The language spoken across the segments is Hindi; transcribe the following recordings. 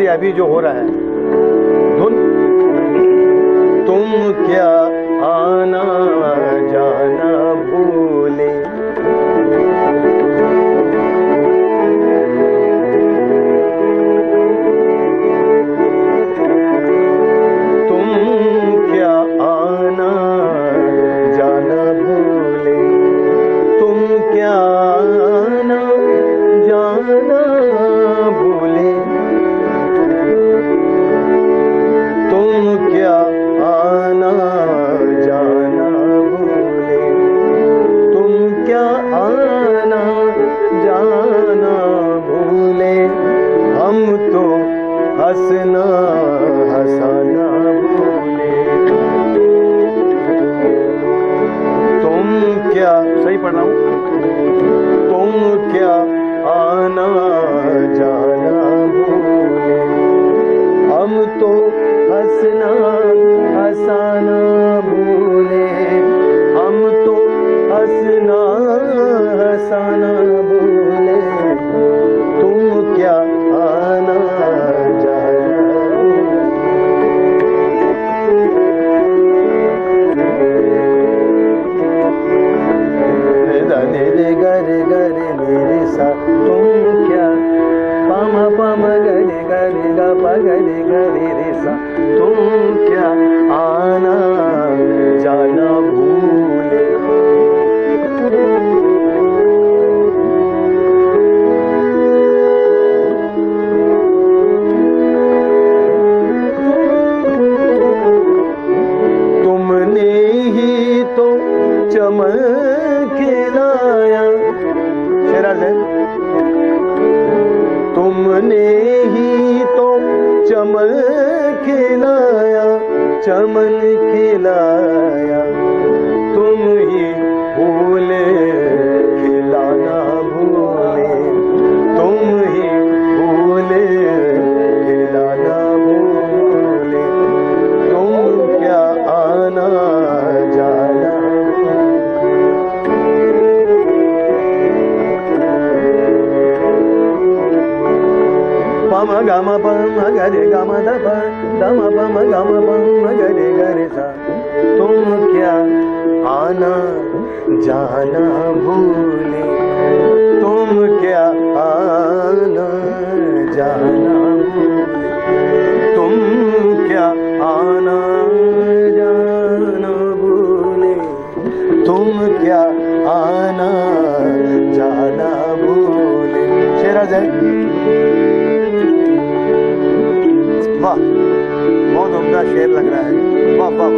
अभी जो हो रहा है धुन, तुम क्या आना जाना भूले, तुम क्या आना जाना भूले, तुम क्या आना जाना भूले, क्या आना जाना भूले, तुम क्या आना जाना भूले, हम तो हंसना हंसाना भूले, तुम क्या, सही पढ़ रहा हूँ, तुम क्या आना जाना भूले, हम तो हंसना हंसाना भूले, हम तो हंसना हंसाना भूले, तुम क्या आना जाना भूले, गरे गरे मेरे साथ तुम क्या, पम पम गरे गरे ग प गरे गरे रे सा, तुम क्या आना जाना भूले, तुमने ही तो चमन खिलाया, शेरा से, तुमने ही तो चमन खिलाया, चमन खिलाया, तुम ही भूले खिलाना भूले, तुम ही भूले खिलाना भूले, तुम क्या आना जाना, पम गम पम गरे गम ध प दम पम गम पम गरे गरे सा, तुम क्या आना जाना भूले, तुम क्या आना जाना भूले, तुम क्या आना जाना भूले, तुम क्या आना जाना भूले, शेरा जय, वाह बहुत उम्दा शेर लग रहा है, वाह वाह,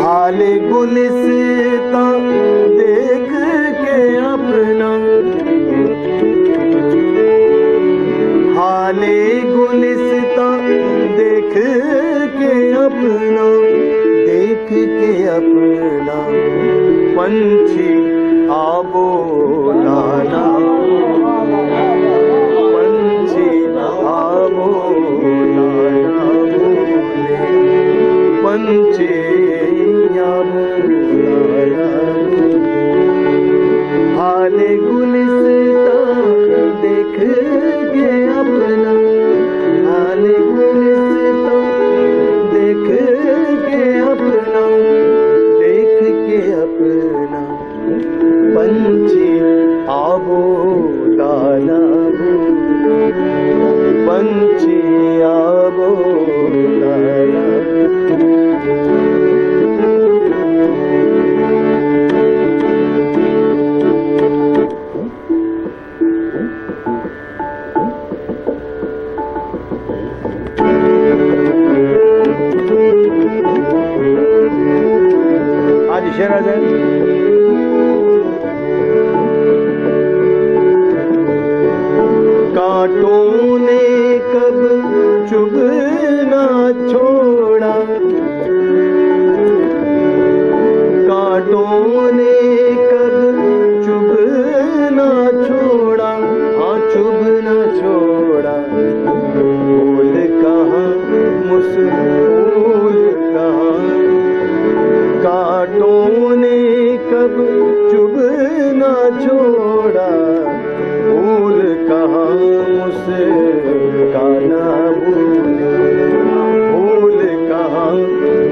हाल गुलिस्ता देख के अपना, हाल गुलिस्ता देख के अपना, देख के अपना, पंछी आबो लाना, पंछी हाल गुलिस्ता देख के अपना, हाल गुलिस्ता देख के अपना, देख के अपना, पंछी आबो लाना, पंछी आबो लाना, आज शेर आ जाए, कांटों ने कब चुभना छोड़ा, कांटों शुभ न छोड़ा, फूल कहाँ मुस्फूल कहाँ, कांटों ने कब चुभ न छोड़ा, फूल कहाँ मुस्काना भूले, फूल कहाँ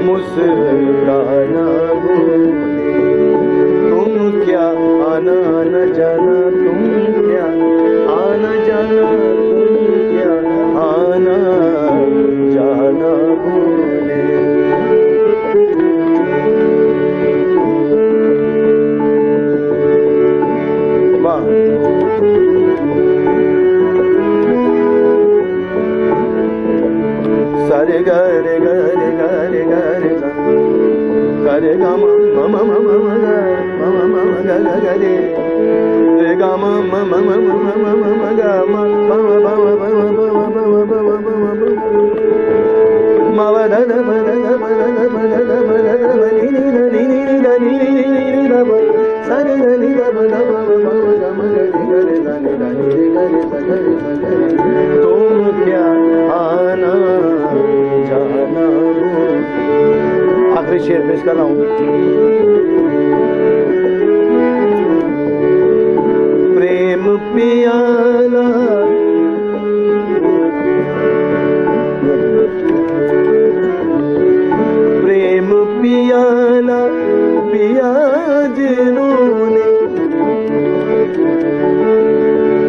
मुस्काना भूले। तुम क्या आना न जाना, तुम क्या आना जाना, तुम क्या आना जाना भूले। वाह, सरे गरे गरे गरे गरे गरे ग म म म म म ग म म म ग ग ग रे रे ग म म म म म म म म ग म ब ब ब ब ब ब ब ब ब म व द द ब द द ब द द ब द द ब द द ब नि नि द नि नि नि द नि नि नि नि द ब सा रे ग नि द ब द ब ब ब ग म ग रि ग रे द नि द नि रे ग रे द ग रे द ग रे। तुम क्या आना जाना। आखिरी शेर पेश कर रहा हूँ। प्रेम पियाला प्रेम पियाला पिया जिन्होंने,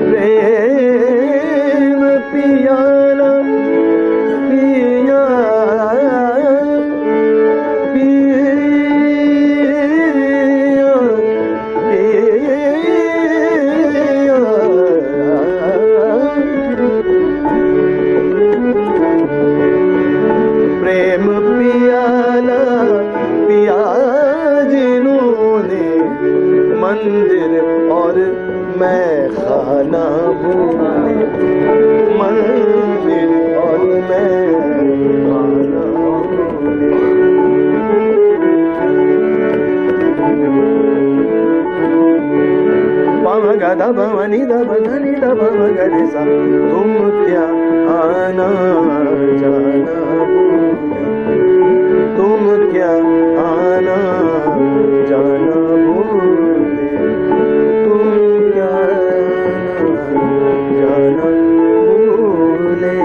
प्रेम पियाला पिया प्रेम पियाला पिया जिन्होंने, मंदिर और मैं खाना भूले, मंदिर और मैं खाना भूले। पम ग द ब म नि द ब ध नि द ब म ग रे सा। तुम क्या आना जाना भूले, तुम क्या आना जाना भूले, तुम क्या आना जाना भूले।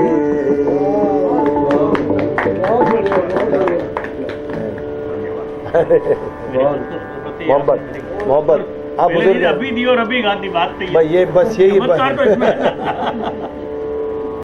मोहब्बत मोहब्बत आप अभी दी और अभी गाती बात नहीं है। ये बस यही चमत्कार तो इसमें